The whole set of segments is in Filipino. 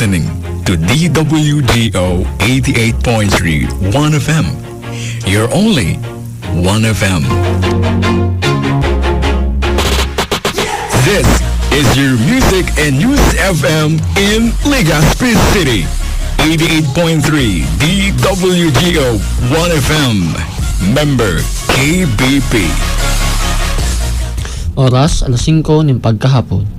listening to DWGO 88.3 1FM. You're only 1FM. This is your music and news FM in Legazpi City. 88.3 DWGO 1FM. Member KBP. Oras, alas 5 ng pagkahapon.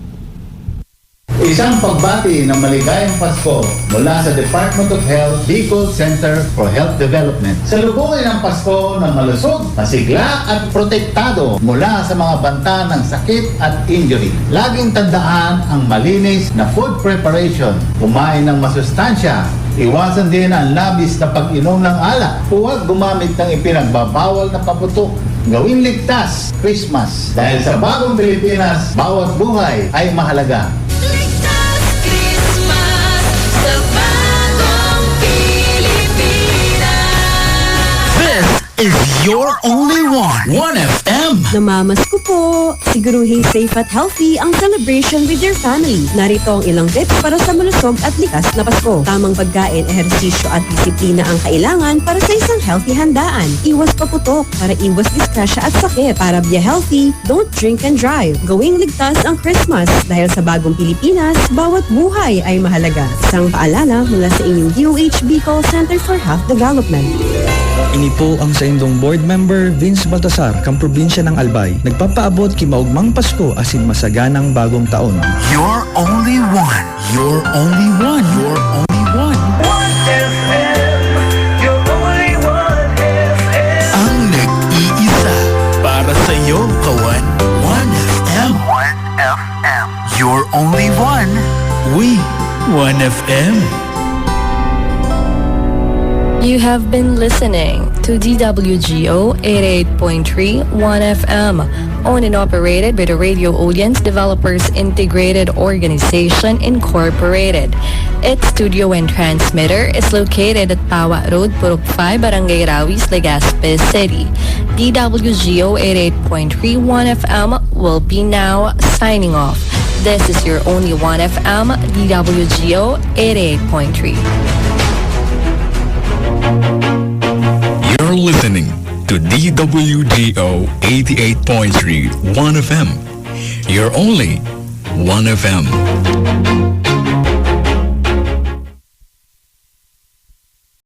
Isang pagbati ng maligayang Pasko mula sa Department of Health Bicol Center for Health Development. Salubungin ang Pasko ng malusog, masigla at protektado mula sa mga banta ng sakit at injury. Laging tandaan ang malinis na food preparation. Kumain ng masustansya. Iwasan din ang labis na pag-inom ng alak. Huwag gumamit ng ipinagbabawal na paputok. Gawin ligtas Christmas. Dahil sa bagong Pilipinas, bawat buhay ay mahalaga. Is your only one 1FM. Namamasko po! Siguruhin safe at healthy ang celebration with your family. Narito ang ilang tips para sa malusog at likas na Pasko. Tamang pagkain, ehersisyo at disiplina ang kailangan para sa isang healthy handaan. Iwas paputok para iwas disgrasya at sakit. Para be healthy, don't drink and drive. Gawing ligtas ang Christmas dahil sa bagong Pilipinas, bawat buhay ay mahalaga. Isang paalala mula sa inyong DOH Bicol Center for Health Development. Ini po ang sa indong board member Vince Baltasar, kang probinsya ng Albay. Nagpapaabot kimaugmang Pasko asin masaganang bagong taon. You're only one. You're only one. You're only one. 1FM. You're only 1FM. Ang nag-iisa para sa'yo, kawan. 1FM. 1FM. You're only one. We 1FM. You have been listening to DWGO 88.3 1FM, owned and operated by the Radio Audience Developers Integrated Organization Incorporated. Its studio and transmitter is located at Pawa Road, Purok 5, Barangay Rawis, Legazpi City. DWGO 88.3 1FM will be now signing off. This is your only 1FM, DWGO 88.3. You're listening to DWGO 88.3 1FM. You're only 1FM.